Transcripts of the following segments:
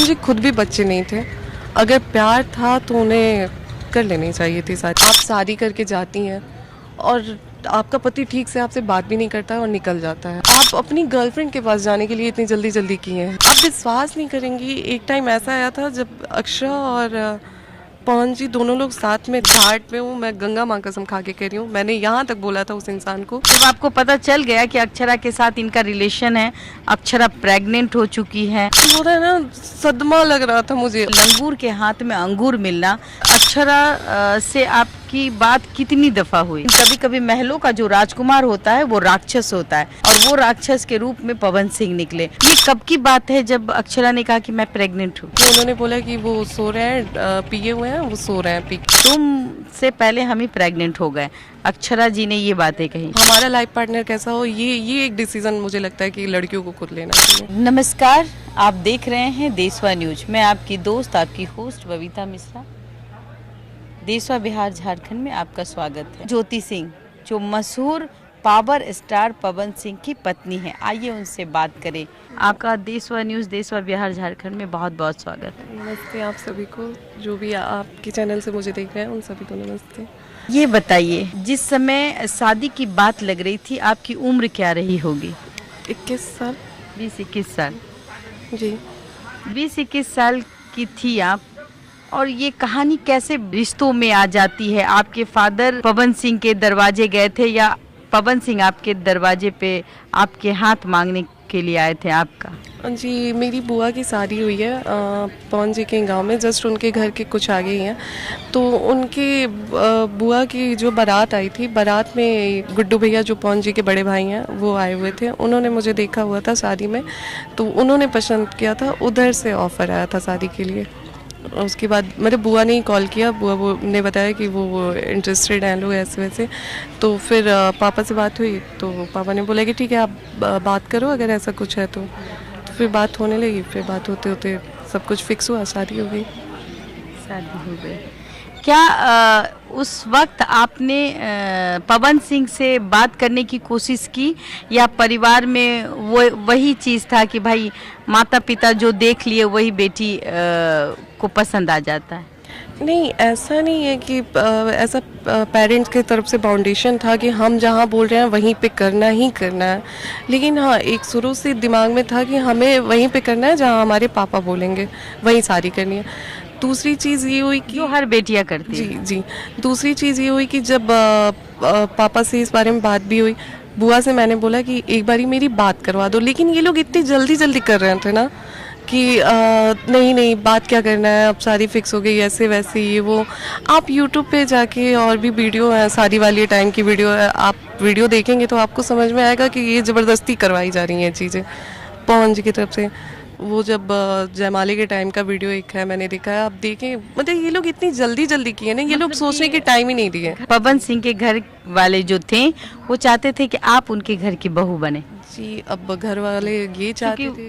पवन जी खुद भी बच्चे नहीं थे। अगर प्यार था तो उन्हें कर लेनी चाहिए थी शादी। आप शादी करके जाती हैं और आपका पति ठीक से आपसे बात भी नहीं करता है और निकल जाता है। आप अपनी गर्लफ्रेंड के पास जाने के लिए इतनी जल्दी जल्दी किए हैं। आप विश्वास नहीं करेंगी, एक टाइम ऐसा आया था जब अक्षरा और पवन जी दोनों लोग साथ में घाट में हूँ, मैं गंगा माँ कसम खा के कह रही हूँ, मैंने यहाँ तक बोला था उस इंसान को। जब आपको पता चल गया कि अक्षरा के साथ इनका रिलेशन है, अक्षरा प्रेग्नेंट हो चुकी है, हो रहा है ना, सदमा लग रहा था मुझे। लंगूर के हाथ में अंगूर मिलना, अक्षरा से आपकी बात कितनी दफा हुई? कभी कभी महलों का जो राजकुमार होता है वो राक्षस होता है और वो राक्षस के रूप में पवन सिंह निकले। ये कब की बात है जब अक्षरा ने कहा कि मैं प्रेग्नेंट हूँ? उन्होंने बोला कि वो सो रहे हैं, पिए हुए हैं, वो सो रहे हैं पी के। तुमसे पहले हम ही प्रेग्नेंट हो गए, अक्षरा जी ने ये बातें कही। हमारा लाइफ पार्टनर कैसा हो, ये एक डिसीजन मुझे लगता है कि लड़कियों को खुद लेना चाहिए। नमस्कार, आप देख रहे हैं देशवा न्यूज। मैं आपकी दोस्त, आपकी होस्ट बबीता मिश्रा। देशवा बिहार झारखंड में आपका स्वागत है। ज्योति सिंह जो मशहूर पावर स्टार पवन सिंह की पत्नी है, आइए उनसे बात करें। आपका देशवा न्यूज, देशवा बिहार झारखंड में बहुत बहुत स्वागत है। नमस्ते आप सभी को, जो भी आपके चैनल से मुझे देख रहे हैं उन सभी को नमस्ते। ये बताइए, जिस समय शादी की बात लग रही थी आपकी उम्र क्या रही होगी? 21 साल। 20-21 साल जी। 20-21 साल की थी आप, और ये कहानी कैसे रिश्तों में आ जाती है? आपके फादर पवन सिंह के दरवाजे गए थे या पवन सिंह आपके दरवाजे पे आपके हाथ मांगने के लिए आए थे आपका? जी, मेरी बुआ की शादी हुई है पवन जी के गांव में, जस्ट उनके घर के कुछ आगे ही हैं। तो उनके बुआ की जो बारात आई थी, बारात में गुड्डू भैया जो पवन जी के बड़े भाई हैं वो आए हुए थे। उन्होंने मुझे देखा हुआ था शादी में, तो उन्होंने पसंद किया था, उधर से ऑफ़र आया था शादी के लिए। उसके बाद मेरे बुआ ने ही कॉल किया, बुआ ने बताया कि वो इंटरेस्टेड हैं लोग ऐसे वैसे। तो फिर पापा से बात हुई तो पापा ने बोला कि ठीक है आप बात करो अगर ऐसा कुछ है तो फिर बात होने लगी। फिर बात होते होते सब कुछ फिक्स हुआ, शादी हो गई। शादी हो गई। क्या उस वक्त आपने पवन सिंह से बात करने की कोशिश की, या परिवार में वो वही चीज़ था कि भाई माता पिता जो देख लिए वही बेटी को पसंद आ जाता है? नहीं, ऐसा नहीं है कि ऐसा पेरेंट्स की तरफ से बाउंडेशन था कि हम जहाँ बोल रहे हैं वहीं पे करना ही करना है। लेकिन हाँ, एक शुरू से दिमाग में था कि हमें वहीं पे करना है जहाँ हमारे पापा बोलेंगे, वहीं शादी करनी है। दूसरी चीज़ ये हुई कि जो हर बेटियां करती जी है। जी, दूसरी चीज़ ये हुई कि जब पापा से इस बारे में बात भी हुई, बुआ से मैंने बोला कि एक बारी मेरी बात करवा दो। लेकिन ये लोग इतनी जल्दी जल्दी कर रहे थे ना कि नहीं नहीं बात क्या करना है, अब शादी फिक्स हो गई, ऐसे वैसे ये वो। आप यूट्यूब पे जाके और भी वीडियो है, शादी वाली टाइम की वीडियो है, आप वीडियो देखेंगे तो आपको समझ में आएगा कि ये ज़बरदस्ती करवाई जा रही हैं चीज़ें पवन जी की तरफ से। वो जब जयमाले के टाइम का वीडियो एक है, मैंने देखा है, आप देखें, मतलब ये लोग इतनी जल्दी जल्दी किए ना, ये लोग सोचने की टाइम ही नहीं दिए। पवन सिंह के घर वाले जो थे वो चाहते थे कि आप उनके घर की बहू बने। जी, अब घर वाले ये चाहते थे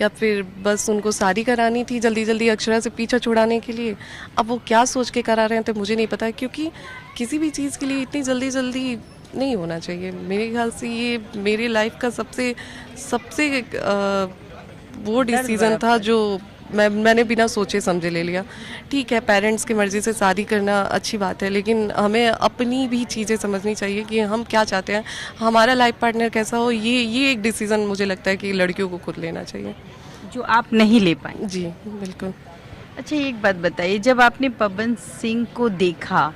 या फिर बस उनको शादी करानी थी जल्दी जल्दी अक्षरा से पीछा छुड़ाने के लिए। अब वो क्या सोच के करा रहे थे मुझे नहीं पता, क्योंकि किसी भी चीज़ के लिए इतनी जल्दी जल्दी नहीं होना चाहिए। मेरे ख्याल से ये मेरी लाइफ का सबसे सबसे वो डिसीज़न था जो मैंने बिना सोचे समझे ले लिया। ठीक है, पेरेंट्स की मर्ज़ी से शादी करना अच्छी बात है, लेकिन हमें अपनी भी चीज़ें समझनी चाहिए कि हम क्या चाहते हैं, हमारा लाइफ पार्टनर कैसा हो। ये एक डिसीज़न मुझे लगता है कि लड़कियों को खुद लेना चाहिए, जो आप नहीं ले पाए। जी बिल्कुल। अच्छा, एक बात बताइए, जब आपने पवन सिंह को देखा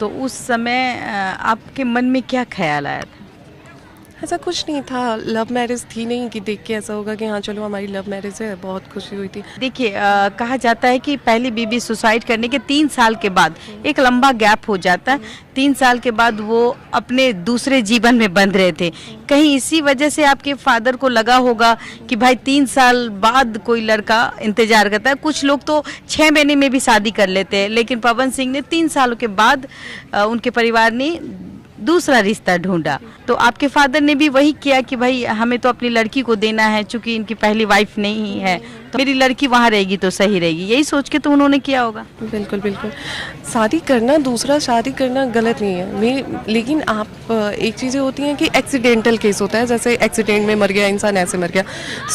तो उस समय आपके मन में क्या ख्याल आया था? ऐसा कुछ नहीं था, लव मैरिज थी नहीं कि देख के ऐसा होगा कि हाँ चलो हमारी लव मैरिज है, बहुत खुशी हुई थी। देखिए, कहा जाता है कि पहली बीबी सुसाइड करने के 3 साल के बाद एक लंबा गैप हो जाता है। 3 साल के बाद वो अपने दूसरे जीवन में बंध रहे थे। कहीं इसी वजह से आपके फादर को लगा होगा कि भाई 3 साल बाद कोई लड़का इंतजार करता है। कुछ लोग तो 6 महीने में भी शादी कर लेते हैं, लेकिन पवन सिंह ने 3 सालों के बाद उनके परिवार ने दूसरा रिश्ता ढूंढा। तो आपके फादर ने भी वही किया कि भाई हमें तो अपनी लड़की को देना है, चूंकि इनकी पहली वाइफ नहीं है तो मेरी लड़की वहाँ रहेगी तो सही रहेगी, यही सोच के तो उन्होंने किया होगा। बिल्कुल बिल्कुल, शादी करना, दूसरा शादी करना गलत नहीं है। लेकिन आप एक चीज़ें होती हैं कि एक्सीडेंटल केस होता है, जैसे एक्सीडेंट में मर गया इंसान, ऐसे मर गया,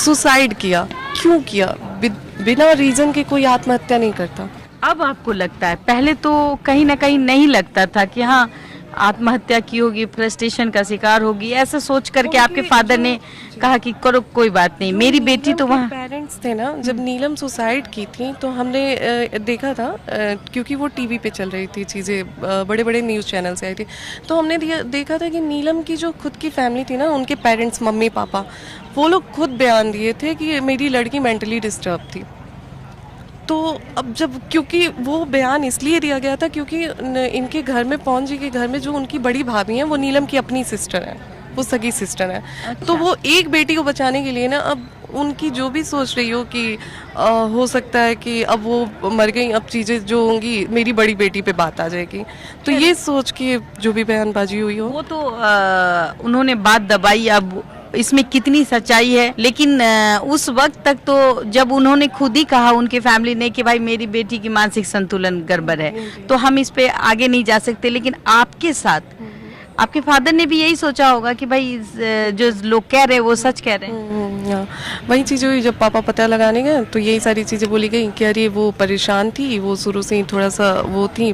सुसाइड किया, क्यों किया, बिना रीजन के कोई आत्महत्या नहीं करता। अब आपको लगता है, पहले तो कहीं ना कहीं नहीं लगता था कि हाँ आत्महत्या की होगी, फ्रस्ट्रेशन का शिकार होगी, ऐसा सोच करके आपके फादर ने कहा कि करो कोई बात नहीं, मेरी बेटी तो वहाँ। पेरेंट्स थे ना, जब नीलम सुसाइड की थी तो हमने देखा था, क्योंकि वो टीवी पे चल रही थी चीज़ें, बड़े बड़े न्यूज़ चैनल से आई थी, तो हमने देखा था कि नीलम की जो खुद की फैमिली थी ना, उनके पेरेंट्स, मम्मी पापा, वो लोग खुद बयान दिए थे कि मेरी लड़की मेंटली डिस्टर्ब थी। तो अब जब, क्योंकि वो बयान इसलिए दिया गया था क्योंकि इनके घर में, पवन जी के घर में जो उनकी बड़ी भाभी हैं वो नीलम की अपनी सिस्टर है, वो सगी सिस्टर है। अच्छा। तो वो एक बेटी को बचाने के लिए ना, अब उनकी जो भी सोच रही हो कि हो सकता है कि अब वो मर गई, अब चीज़ें जो होंगी मेरी बड़ी बेटी पे बात आ जाएगी, तो ये सोच के जो भी बयानबाजी हुई हो। वो तो उन्होंने बात दबाई, अब इसमें कितनी सच्चाई है, लेकिन उस वक्त तक तो जब उन्होंने खुद ही कहा उनके फैमिली ने कि भाई मेरी बेटी की मानसिक संतुलन गड़बड़ है, तो हम इस पे आगे नहीं जा सकते, लेकिन आपके साथ आपके फादर ने भी यही सोचा होगा कि भाई जो लोग कह रहे हैं वो सच कह रहे हैं। हाँ, वही चीज़ हुई जब पापा पता लगाने गए तो यही सारी चीज़ें बोली गई कि अरे वो परेशान थी, वो शुरू से ही थोड़ा सा वो थी,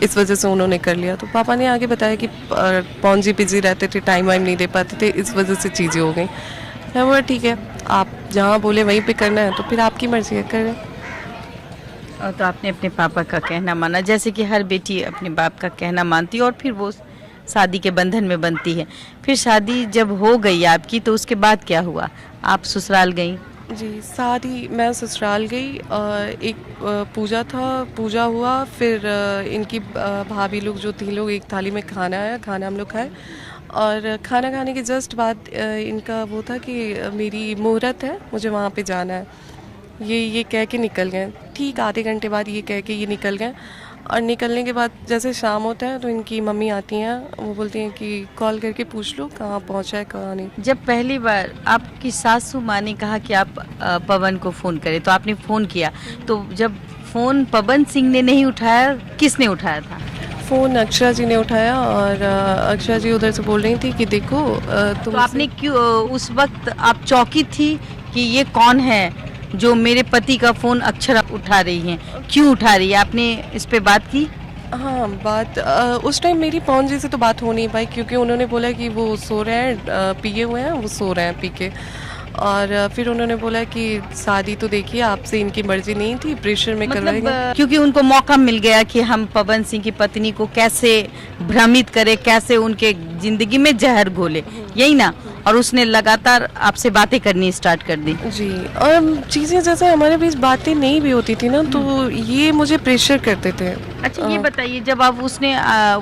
इस वजह से उन्होंने कर लिया। तो पापा ने आगे बताया कि पवन जी बिजी रहते थे, टाइम वाइम नहीं दे पाते थे, इस वजह से चीज़ें हो गई। मैं बोला ठीक है, आप जहाँ बोले वहीं पे करना है तो फिर आपकी मर्जी है, कर रहे। और तो आपने अपने पापा का कहना माना, जैसे कि हर बेटी अपने बाप का कहना मानती है और फिर वो शादी के बंधन में बनती है। फिर शादी जब हो गई आपकी तो उसके बाद क्या हुआ? आप ससुराल गई? जी, शादी, मैं ससुराल गई, एक पूजा था, पूजा हुआ, फिर इनकी भाभी लोग जो 3 लोग, एक थाली में खाना आया, खाना हम लोग खाए, और खाना खाने के जस्ट बाद इनका वो था कि मेरी मुहूर्त है, मुझे वहाँ पे जाना है, ये कह के निकल गए। ठीक आधे घंटे बाद ये कह के ये निकल गए, और निकलने के बाद जैसे शाम होता है तो इनकी मम्मी आती हैं, वो बोलती हैं कि कॉल करके पूछ लो कहाँ पहुँचा है, कहाँ नहीं। जब पहली बार आपकी सासू माँ ने कहा कि आप पवन को फ़ोन करें तो आपने फ़ोन किया, तो जब फ़ोन पवन सिंह ने नहीं उठाया, किसने उठाया था? फ़ोन अक्षरा जी ने उठाया, और अक्षरा जी उधर से बोल रही थी कि देखो तुम। तो आपने क्यों उस वक्त आप चौंकी थी कि ये कौन है जो मेरे पति का फ़ोन अक्षरा उठा रही हैं, क्यों उठा रही है? आपने इस पे बात की? हाँ, बात उस टाइम मेरी पवन जी से तो बात हो नहीं पाई, क्योंकि उन्होंने बोला कि वो सो रहे हैं, पिए हुए हैं, वो सो रहे हैं पी के, और फिर उन्होंने बोला कि शादी तो देखिए आपसे इनकी मर्जी नहीं थी, प्रेशर में करवाएंगे। क्योंकि उनको मौका मिल गया कि हम पवन सिंह की पत्नी को कैसे भ्रमित करें, कैसे उनके जिंदगी में जहर घोले, यही ना? और उसने लगातार आपसे बातें करनी स्टार्ट कर दी। जी, और चीज़ें जैसे हमारे बीच बातें नहीं भी होती थी ना, तो ये मुझे प्रेशर करते थे। अच्छा, ये बताइए, जब आप उसने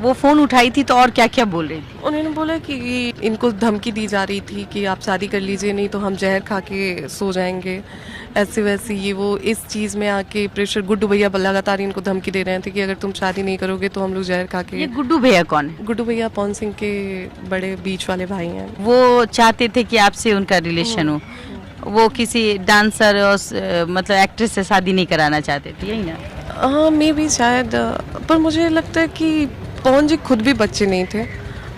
वो फ़ोन उठाई थी तो और क्या क्या बोल रही थी? उन्होंने बोला कि इनको धमकी दी जा रही थी कि आप शादी कर लीजिए, नहीं तो हम जहर खा के सो जाएंगे, ऐसे वैसे, ये वो, इस चीज़ में आके प्रेशर। गुड्डू भैया लगातार इनको धमकी दे रहे थे कि अगर तुम शादी नहीं करोगे तो हम लोग जहर खा के। ये गुड्डू भैया कौन है? गुड्डू भैया पवन सिंह के बड़े बीच वाले भाई हैं। वो चाहते थे कि आपसे उनका रिलेशन हो, वो किसी डांसर और मतलब एक्ट्रेस से शादी नहीं कराना चाहते थे, यही ना? हाँ, मे भी शायद, पर मुझे लगता है कि पवन जी खुद भी बच्चे नहीं थे,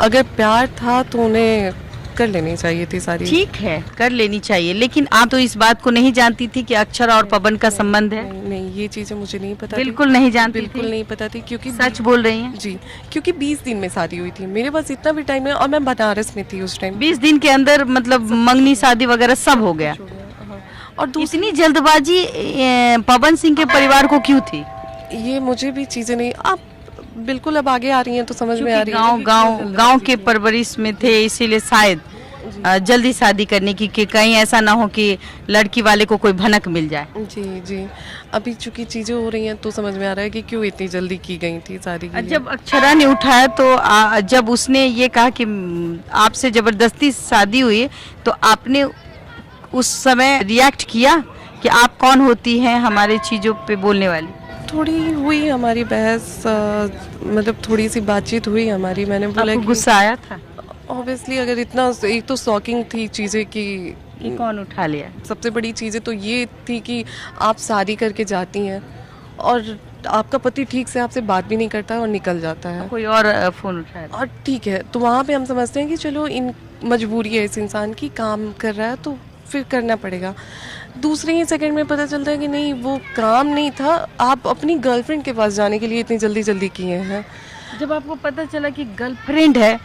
अगर प्यार था तो उन्हें कर लेनी चाहिए थी सारी। ठीक है, कर लेनी चाहिए, लेकिन आप तो इस बात को नहीं जानती थी कि अक्षरा और पवन का संबंध है? नहीं, ये चीज़ें मुझे नहीं पता थी। बिल्कुल नहीं जानती बिल्कुल थी? नहीं पता थी, क्योंकि सच बोल रही हैं? जी, क्योंकि 20 दिन में शादी हुई थी, मेरे पास इतना भी टाइम है, और मैं बनारस में थी उस टाइम। 20 दिन के अंदर मतलब मंगनी शादी वगैरह सब हो गया? हाँ, और इतनी जल्दबाजी पवन सिंह के परिवार को क्यों थी? ये मुझे भी चीज़ें नहीं, आप बिल्कुल अब आगे आ रही हैं तो समझ में आ रही है। गांव के परवरिश में थे, इसीलिए शायद जल्दी शादी करने की, कि कहीं ऐसा ना हो कि लड़की वाले को कोई भनक मिल जाए। जी जी, अभी चूंकि चीज़ें हो रही हैं तो समझ में आ रहा है कि क्यों इतनी जल्दी की गई थी शादी की। जब अक्षरा ने उठाया तो जब उसने ये कहा कि आपसे जबरदस्ती शादी हुई, तो आपने उस समय रिएक्ट किया कि आप कौन होती हैं हमारे चीज़ों पे बोलने वाली? थोड़ी हुई हमारी बहस, मतलब थोड़ी सी बातचीत हुई हमारी, मैंने बोला आपको कि गुस्सा आया था ऑब्वियसली, अगर इतना, एक तो शॉकिंग थी चीज़ें कि कौन उठा लिया? सबसे बड़ी चीज़ें तो ये थी कि आप शादी करके जाती हैं और आपका पति ठीक से आपसे बात भी नहीं करता और निकल जाता है, कोई और फोन उठाया? और ठीक है, तो वहाँ पे हम समझते हैं कि चलो इन मजबूरी है इस इंसान की, काम कर रहा है तो फिर करना पड़ेगा। दूसरे ही सेकंड में पता चलता है कि नहीं वो काम नहीं था, आप अपनी गर्लफ्रेंड के पास जाने के लिए इतनी जल्दी जल्दी किए हैं। जब आपको पता चला कि गर्लफ्रेंड है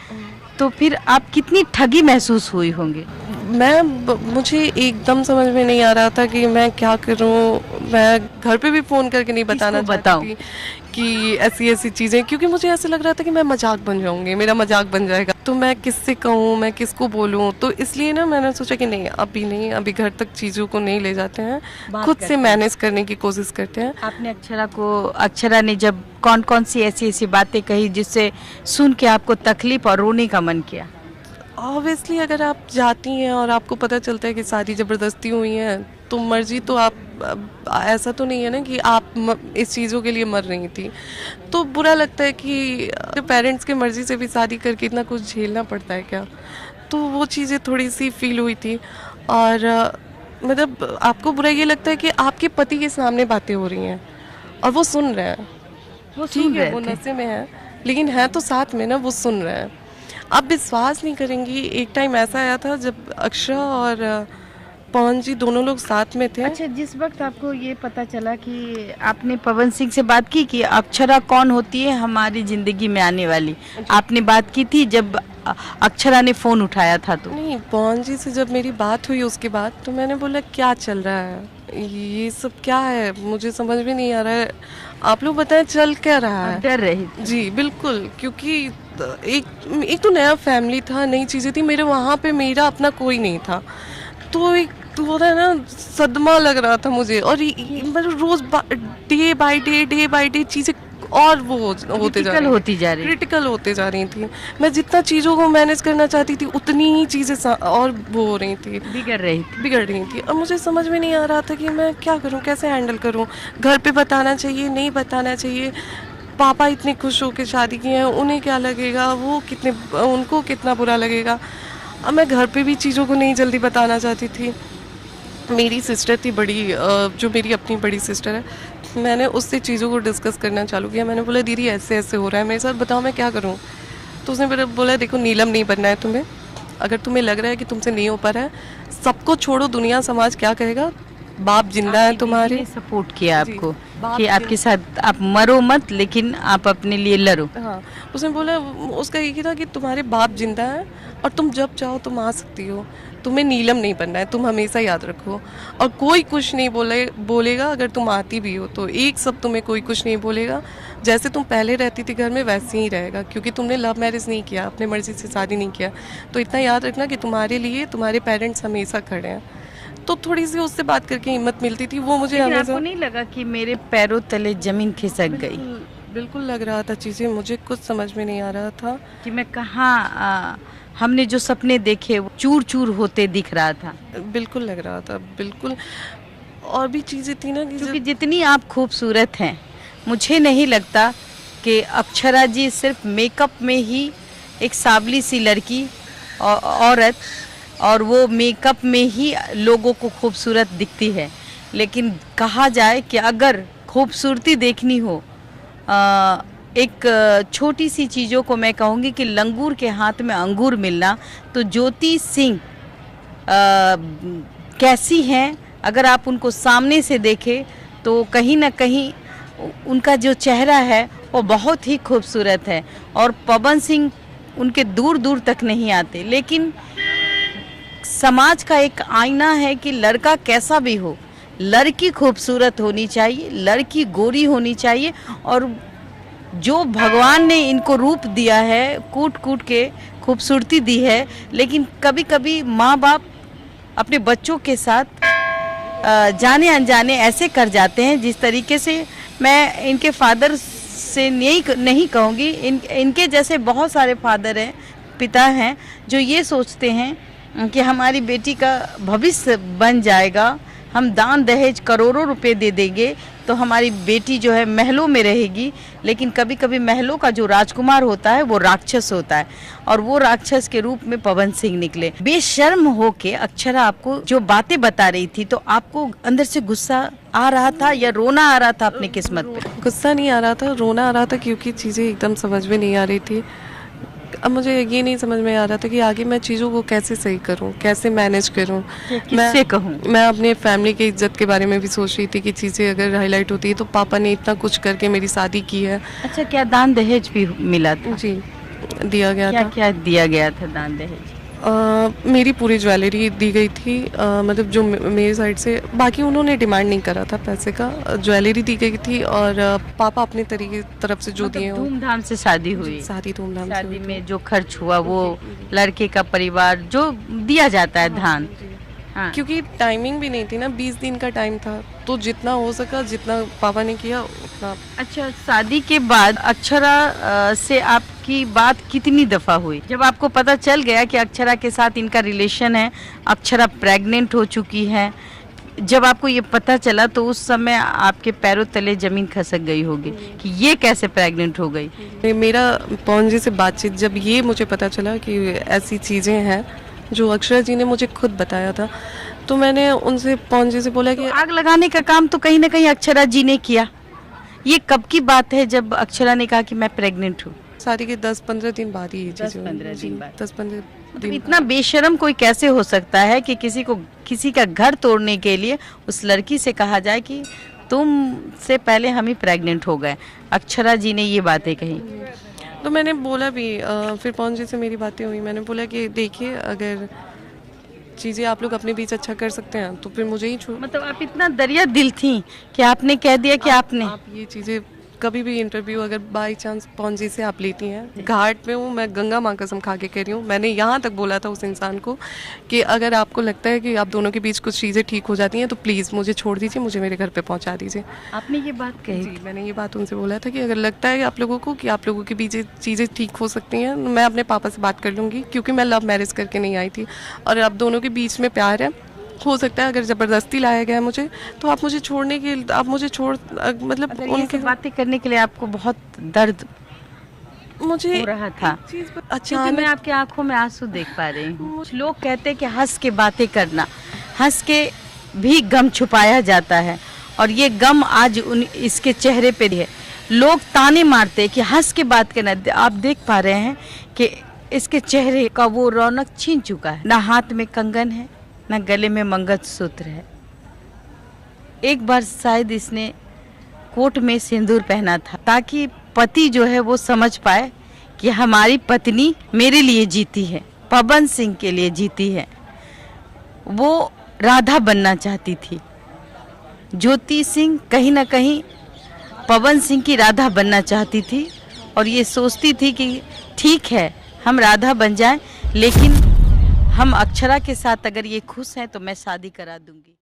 तो फिर आप कितनी ठगी महसूस हुई होंगी? मुझे एकदम समझ में नहीं आ रहा था कि मैं क्या करूं। मैं घर पे भी फ़ोन करके नहीं बताना किसको चाहती थी कि ऐसी ऐसी चीज़ें, क्योंकि मुझे ऐसे लग रहा था कि मैं मजाक बन जाऊंगी, मेरा मजाक बन जाएगा, तो मैं किससे कहूँ, मैं किसको बोलूँ। तो इसलिए ना मैंने सोचा कि नहीं, अभी नहीं, अभी घर तक चीज़ों को नहीं ले जाते हैं, खुद से मैनेज करने की कोशिश करते हैं। आपने अक्षरा ने जब कौन कौन सी ऐसी ऐसी बातें कही जिससे सुन के आपको तकलीफ और रोने का मन किया? ऑब्वियसली अगर आप जाती हैं और आपको पता चलता है कि शादी ज़बरदस्ती हुई है, तो मर्जी तो ऐसा तो नहीं है ना कि आप इस चीज़ों के लिए मर रही थी। तो बुरा लगता है कि पेरेंट्स के मर्जी से भी शादी करके इतना कुछ झेलना पड़ता है क्या। तो वो चीज़ें थोड़ी सी फील हुई थी। और मतलब आपको बुरा ये लगता है कि आपके पति के सामने बातें हो रही हैं और वो सुन रहे हैं। वो सुन रहे वो थे। नशे में है, लेकिन है तो साथ में ना, वो सुन रहे हैं। आप विश्वास नहीं करेंगी, एक टाइम ऐसा आया था जब अक्षरा और पवन जी दोनों लोग साथ में थे। अच्छा, जिस वक्त आपको ये पता चला कि आपने पवन सिंह से बात की कि अक्षरा कौन होती है हमारी जिंदगी में आने वाली, आपने बात की थी जब अक्षरा ने फोन उठाया था? तो नहीं, पवन जी से जब मेरी बात हुई उसके बाद, तो मैंने बोला क्या चल रहा है, ये सब क्या है, मुझे समझ में नहीं आ रहा है, आप लोग बताएं चल क्या रहा है। डर रही थी? जी बिल्कुल, क्योंकि एक तो नया फैमिली था, नई चीज़ें थी, मेरे वहाँ पे मेरा अपना कोई नहीं था, तो एक तो होता है ना, सदमा लग रहा था मुझे। और मतलब रोज डे बाय डे चीज़ें और वो होते जा रही, क्रिटिकल होते जा रही थी। मैं जितना चीज़ों को मैनेज करना चाहती थी उतनी ही चीज़ें और वो हो रही थी, बिगड़ रही थी। और मुझे समझ में नहीं आ रहा था कि मैं क्या करूं, कैसे हैंडल करूं। घर पे बताना चाहिए, नहीं बताना चाहिए, पापा इतने खुश होकर शादी की है, उन्हें क्या लगेगा, उनको कितना बुरा लगेगा। अब मैं घर पे भी चीज़ों को नहीं जल्दी बताना चाहती थी। मेरी सिस्टर थी बड़ी, जो मेरी अपनी बड़ी सिस्टर है, मैंने उससे चीज़ों को डिस्कस करना चालू किया। मैंने बोला दीदी ऐसे ऐसे हो रहा है मेरे साथ, बताओ मैं क्या करूं। तो उसने बोला देखो नीलम नहीं बनना है तुम्हें, अगर तुम्हें लग रहा है कि तुमसे नहीं हो पा रहा है, सबको छोड़ो, दुनिया समाज क्या कहेगा, बाप जिंदा है तुम्हारे। सपोर्ट किया आपको कि आपके साथ आप मरो मत, लेकिन आप अपने लिए लड़ो। हाँ, उसने बोला, उसका यही था कि तुम्हारे बाप जिंदा है और तुम जब चाहो तुम आ सकती हो, तुम्हें नीलम नहीं बनना है, तुम हमेशा याद रखो। और कोई कुछ नहीं बोलेगा अगर तुम आती भी हो तो, एक सब तुम्हें कोई कुछ नहीं बोलेगा। जैसे तुम पहले रहती थी घर में वैसे ही रहेगा, क्योंकि तुमने लव मैरिज नहीं किया, अपने मर्जी से शादी नहीं किया। तो इतना याद रखना कि तुम्हारे लिए तुम्हारे पेरेंट्स हमेशा खड़े हैं। तो थोड़ी सी उससे बात करके हिम्मत मिलती थी। वो मुझे हमेशा, आपको नहीं लगा कि मेरे पैरों तले जमीन खिसक गई? बिल्कुल लग रहा था, चीज़ें मुझे कुछ समझ में नहीं आ रहा था कि मैं कहाँ, हमने जो सपने देखे वो चूर चूर होते दिख रहा था। बिल्कुल लग रहा था, बिल्कुल। और भी चीज़ें थी ना, क्योंकि जितनी आप खूबसूरत हैं, मुझे नहीं लगता कि अक्षरा जी सिर्फ मेकअप में ही एक सावली सी लड़की औरत, और वो मेकअप में ही लोगों को खूबसूरत दिखती है। लेकिन कहा जाए कि अगर खूबसूरती देखनी हो, एक छोटी सी चीज़ों को मैं कहूँगी कि लंगूर के हाथ में अंगूर मिलना, तो ज्योति सिंह कैसी हैं, अगर आप उनको सामने से देखें तो कहीं ना कहीं उनका जो चेहरा है वो बहुत ही खूबसूरत है। और पवन सिंह उनके दूर दूर तक नहीं आते। लेकिन समाज का एक आईना है कि लड़का कैसा भी हो, लड़की खूबसूरत होनी चाहिए, लड़की गोरी होनी चाहिए। और जो भगवान ने इनको रूप दिया है, कूट कूट के खूबसूरती दी है, लेकिन कभी कभी माँ बाप अपने बच्चों के साथ जाने अनजाने ऐसे कर जाते हैं, जिस तरीके से मैं इनके फादर से नहीं कहूँगी, इनके जैसे बहुत सारे फादर हैं, पिता हैं, जो ये सोचते हैं कि हमारी बेटी का भविष्य बन जाएगा, हम दान दहेज करोड़ों रुपए दे देंगे तो हमारी बेटी जो है महलों में रहेगी। लेकिन कभी कभी महलों का जो राजकुमार होता है वो राक्षस होता है, और वो राक्षस के रूप में पवन सिंह निकले। बेशर्म होके अक्षरा आपको जो बातें बता रही थी, तो आपको अंदर से गुस्सा आ रहा था या रोना आ रहा था अपनी किस्मत पे? गुस्सा नहीं आ रहा था, रोना आ रहा था, क्योंकि चीज़ें एकदम समझ में नहीं आ रही थी। अब मुझे ये नहीं समझ में आ रहा था कि आगे मैं चीज़ों को कैसे सही करूं, कैसे मैनेज करूं। किससे कहूं? मैं अपने फैमिली की इज्जत के बारे में भी सोच रही थी कि चीज़ें अगर हाईलाइट होती है तो पापा ने इतना कुछ करके मेरी शादी की है। अच्छा, क्या दान दहेज भी मिला था? जी, दिया गया क्या था। क्या दिया गया था दान दहेज? मेरी पूरी ज्वेलरी दी गई थी, मतलब जो मेरी साइड से, बाकी उन्होंने डिमांड नहीं करा था पैसे का। ज्वेलरी दी गई थी और पापा अपने तरीके तरफ से जो मतलब दिए धूमधाम से शादी हुई? शादी धूमधाम से शादी हुई थी। में जो खर्च हुआ वो लड़के का परिवार जो दिया जाता है धान। हाँ। क्योंकि टाइमिंग भी नहीं थी ना, 20 दिन का टाइम था, तो जितना हो सका, जितना पापा ने किया उतना। अच्छा, शादी के बाद अक्षरा से आपकी बात कितनी दफा हुई? जब आपको पता चल गया कि अक्षरा के साथ इनका रिलेशन है, अक्षरा प्रेग्नेंट हो चुकी है, जब आपको ये पता चला तो उस समय आपके पैरों तले जमीन खसक गई होगी कि ये कैसे प्रेग्नेंट हो गई? मेरा पवन जी से बातचीत, जब ये मुझे पता चला कि ऐसी चीज़ें हैं जो अक्षरा जी ने मुझे खुद बताया था, तो मैंने उनसे, पवन जी से बोला कि तो आग लगाने का काम तो कहीं ना कहीं अक्षरा जी ने किया। ये कब की बात है जब अक्षरा ने कहा कि मैं प्रेग्नेंट हूँ? शादी के 10-15 दिन बाद ही ये 10-15 चीज़ें। दिन बाद। 10-15 तो दिन। इतना बेशरम कोई कैसे हो सकता है कि किसी का घर तोड़ने के लिए उस लड़की से कहा जाए कि तुम से पहले हम ही प्रेग्नेंट हो गए। अक्षरा जी ने ये बातें कही। तो मैंने बोला भी, फिर पवन जी से मेरी बातें हुई, मैंने बोला कि देखिए, अगर चीज़ें आप लोग अपने बीच अच्छा कर सकते हैं तो फिर मुझे ही छोड़। मतलब आप इतना दरिया दिल थी कि आपने कह दिया कि आपने आप ये चीज़ें कभी भी इंटरव्यू अगर बाई चांस पवन जी से आप लेती हैं, घाट पे हूँ मैं, गंगा माँ कसम खा के कह रही हूँ, मैंने यहाँ तक बोला था उस इंसान को कि अगर आपको लगता है कि आप दोनों के बीच कुछ चीज़ें ठीक हो जाती हैं तो प्लीज़ मुझे छोड़ दीजिए, मुझे मेरे घर पे पहुँचा दीजिए। आपने ये बात कही? जी, मैंने ये बात उनसे बोला था कि अगर लगता है आप लोगों को कि आप लोगों के बीच चीज़ें ठीक हो सकती हैं, मैं अपने पापा से बात कर लूँगी, क्योंकि मैं लव मैरिज करके नहीं आई थी और अब दोनों के बीच में प्यार है। हो सकता है अगर ज़बरदस्ती लाया गया है मुझे, तो आप मुझे छोड़ने के, आप मुझे छोड़, मतलब ये उनके सब बातें करने के लिए आपको बहुत दर्द मुझे हो रहा था। क्योंकि अच्छा, मैं आपकी आंखों में आंसू देख पा रही हूँ। कुछ लोग कहते हैं कि हंस के बातें करना, हंस के भी गम छुपाया जाता है, और ये गम आज इसके चेहरे पे है। लोग ताने मारते हैं कि हंस के बात करना। आप देख पा रहे हैं कि इसके चेहरे का वो रौनक छीन चुका है। ना हाथ में कंगन है, ना गले में मंगलसूत्र है। एक बार शायद इसने कोट में सिंदूर पहना था ताकि पति जो है वो समझ पाए कि हमारी पत्नी मेरे लिए जीती है, पवन सिंह के लिए जीती है। वो राधा बनना चाहती थी। ज्योति सिंह कहीं ना कहीं पवन सिंह की राधा बनना चाहती थी और ये सोचती थी कि ठीक है, हम राधा बन जाएं, लेकिन हम अक्षरा के साथ अगर ये खुश हैं तो मैं शादी करा दूंगी।